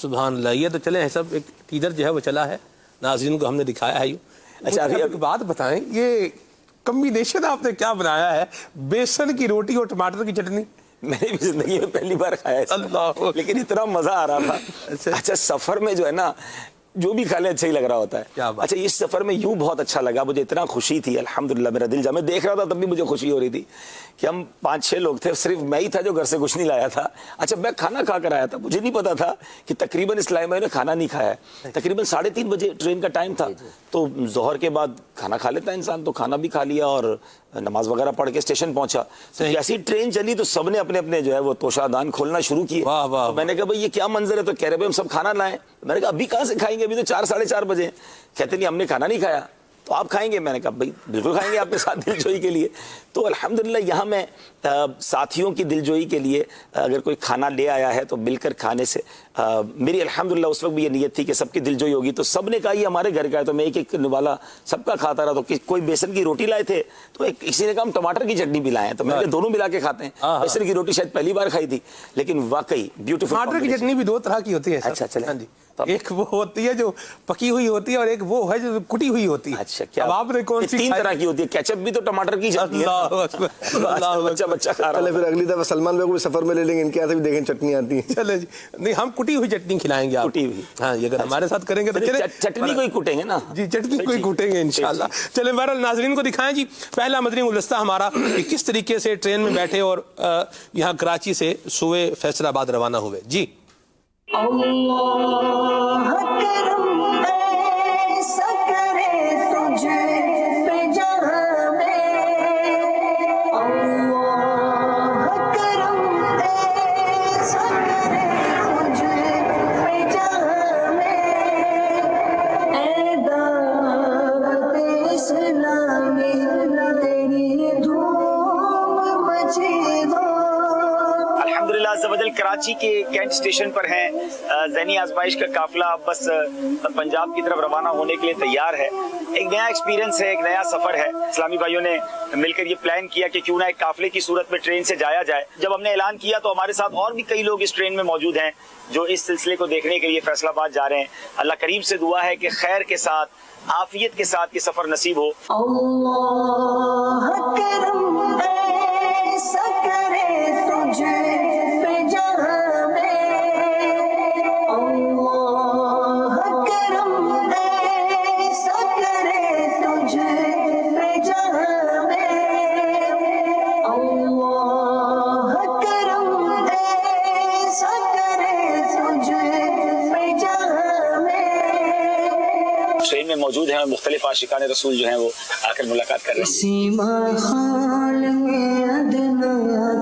سبحان اللہ. یہ تو چلے ہیں سب، ایک ٹیزر جو ہے وہ چلا ہے، ناظرین کو ہم نے دکھایا ہے. اچھا ابھی ایک بات بتائیں، یہ کمبینیشن آپ نے کیا بنایا ہے، بیسن کی روٹی اور ٹماٹر کی چٹنی؟ میں نے بھی زندگی میں پہلی بار کھایا ہے اللہ، لیکن اتنا مزہ آ رہا تھا. اچھا سفر میں جو ہے نا جو بھی کھا لے اچھا ہی لگ رہا ہوتا ہے. اچھا اس سفر میں یوں بہت اچھا لگا، مجھے اتنا خوشی تھی الحمدللہ، میرا دل جا، میں دیکھ رہا تھا تب بھی مجھے خوشی ہو رہی تھی کہ ہم 5-6 لوگ تھے، صرف میں ہی تھا جو گھر سے کچھ نہیں لایا تھا. اچھا میں کھانا کھا کر آیا تھا، مجھے نہیں پتا تھا کہ تقریباً اس لائن میں نے کھانا نہیں کھایا ہے. تقریباً 3:30 بجے ٹرین کا ٹائم تھا، تو ظہر کے بعد کھانا کھا لیتا ہے انسان، تو کھانا بھی کھا لیا اور نماز وغیرہ پڑھ کے اسٹیشن پہنچا. جیسی ٹرین چلی تو سب نے اپنے اپنے جو ہے وہ توشہ دان کھولنا شروع کیے. میں نے کہا بھائی یہ کیا منظر ہے؟ تو کہہ رہے بھائی ہم سب کھانا لائیں. میں نے کہا ابھی کہاں سے کھائیں گے، ابھی تو 4-4:30 بجے. کہتے نہیں ہم نے کھانا نہیں کھایا تو آپ کھائیں گے؟ میں نے کہا بھائی بالکل کھائیں گے آپ کے ساتھ دلجوئی کے لیے. تو الحمدللہ یہاں میں ساتھیوں کی دلجوئی کے لیے اگر کوئی کھانا لے آیا ہے تو مل کر کھانے سے میری الحمدللہ اس وقت بھی یہ نیت تھی کہ سب کی دلجوئی ہوگی. تو سب نے کہا یہ ہمارے گھر کا ہے، تو میں ایک نوالا سب کا کھاتا رہا. تو کوئی بیسن کی روٹی لائے تھے تو کسی نے کہا ہم ٹماٹر کی چٹنی بھی لائے ہیں، تو میں نے دونوں ملا کے کھاتے ہیں. بیسن کی روٹی شاید پہلی بار کھائی تھی لیکن واقعی بیوٹیفل. ٹماٹر کی چٹنی بھی 2 طرح کی ہوتی ہے. اچھا چلیں، ایک وہ ہوتی ہے جو پکی ہوئی ہوتی ہے اور ایک وہ ہے جو کٹی ہوئی ہوتی ہے. اچھا کیا آپ نے کون سی؟ 3 طرح کی ہوتی ہے. کیچپ بھی تو ٹماٹر کی چٹنی ہے. بچہ کھا رہا ہے. چلے پھر اگلی دفعہ سلمان بھائی کو بھی سفر میں لے لیں گے، ان کے ہاتھ بھی دیکھیں چٹنی آتی ہے. چلے جی، نہیں ہم کٹی ہوئی چٹنی کھلائیں گے. کٹی ہوئی؟ ہاں یہ اگر ہمارے ساتھ کریں گے تو چٹنی کو ہی کوٹیں گے نا. جی چٹنی کو ہی کوٹیں گے انشاءاللہ. چلیں بہرحال ناظرین کو دکھائیں جی پہلا مدنی گلدستہ ہمارا کہ کس طریقے سے ٹرین میں بیٹھے اور یہاں کراچی سے سوئے فیصل آباد روانہ ہوئے. جی اللہ کرم ایسا کرے تجھ پہ جہاں میں، اللہ کرم ایسا کرے تجھ پہ جہاں میں، اے دعوت اسلامی تیری دھوم مچے گا. الحمدللہ عز و جل کراچی کے کینٹ اسٹیشن پر ہیں. ذہنی آزمائش کا قافلہ بس پنجاب کی طرف روانہ ہونے کے لیے تیار ہے. ایک نیا ایکسپیرینس ہے، ایک نیا سفر ہے. اسلامی بھائیوں نے مل کر یہ پلان کیا کہ کیوں نہ ایک قافلے کی صورت میں ٹرین سے جایا جائے. جب ہم نے اعلان کیا تو ہمارے ساتھ اور بھی کئی لوگ اس ٹرین میں موجود ہیں جو اس سلسلے کو دیکھنے کے لیے فیصل آباد جا رہے ہیں. اللہ کریم سے دعا ہے کہ خیر کے ساتھ عافیت کے ساتھ یہ سفر نصیب ہو. اللہ کرم ایسا کرے تجھ پہ جہاں میں، اللہ کرم ایسا کرے تجھ پہ جہاں میں، اللہ کرم ایسا کرے تجھ پہ جہاں میں. ٹرین میں موجود ہیں مختلف عاشقان رسول جو ہیں وہ آ کر ملاقات کر رہے ہیں. سیما خال میں ادنا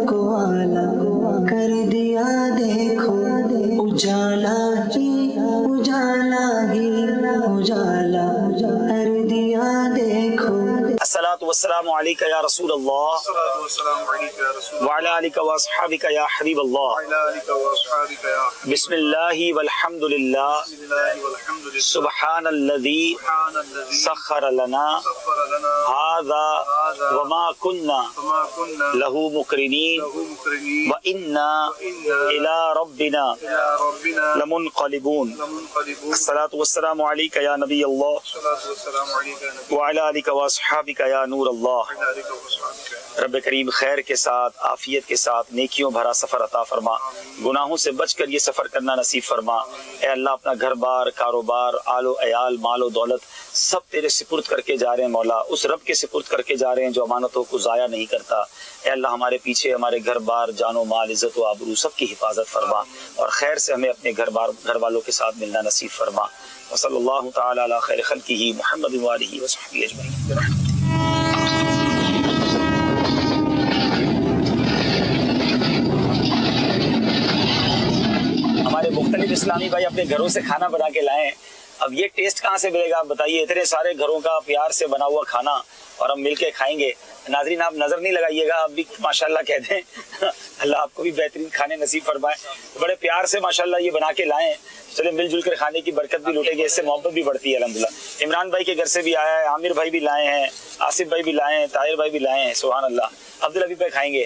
کو آلہ کر دیا دیکھو، اجالا ہی اجالا ہی اجالا کر دیا دیکھو. الصلاۃ والسلام علیک یا رسول اللہ وعلی آلک واصحابک یا حبیب اللہ. بسم اللہ والحمد للہ سبحان الذی سخر لنا هذا وما كنا له مقرنین وإنا إلی ربنا لمنقلبون. الصلاۃ والسلام علیک یا نبی اللہ وعلی آلک واصحابک یا نور اللہ. رب کریم خیر کے ساتھ عافیت کے ساتھ نیکیوں بھرا سفر عطا فرما. گناہوں سے بچ کر یہ سفر کرنا نصیب فرما. اے اللہ اپنا گھر بار، کاروبار، آل و عیال، مال و دولت سب تیرے سپرد کر کے جا رہے ہیں مولا. اس رب کے سپرد کر کے جا رہے ہیں جو امانتوں کو ضائع نہیں کرتا. اے اللہ ہمارے پیچھے ہمارے گھر بار، جان و مال، عزت و آبرو سب کی حفاظت فرما اور خیر سے ہمیں اپنے گھر والوں کے ساتھ ملنا نصیب فرما. وصلی اللہ تعالی علی خیر خلقہ محمد وآلہ وصحبہ اجمعین. ہمارے مختلف اسلامی بھائی اپنے گھروں سے کھانا بنا کے لائے ہیں. اب یہ ٹیسٹ کہاں سے ملے گا آپ بتائیے؟ اتنے سارے گھروں کا پیار سے بنا ہوا کھانا اور ہم مل کے کھائیں گے. ناظرین آپ نظر نہیں لگائیے گا، آپ بھی ماشاءاللہ کہہ دیں. اللہ آپ کو بھی بہترین کھانے نصیب فرمائے. بڑے پیار سے ماشاءاللہ یہ بنا کے لائے ہیں. چلے مل جل کر کھانے کی برکت بھی لوٹے گی، اس سے محبت بھی بڑھتی ہے الحمدللہ. عمران بھائی کے گھر سے بھی آیا ہے، عامر بھائی بھی لائے ہیں، آصف بھائی بھی لائے ہیں، طاہر بھائی بھی لائے ہیں. سبحان اللہ. عبدالحبیب بھائی کھائیں گے.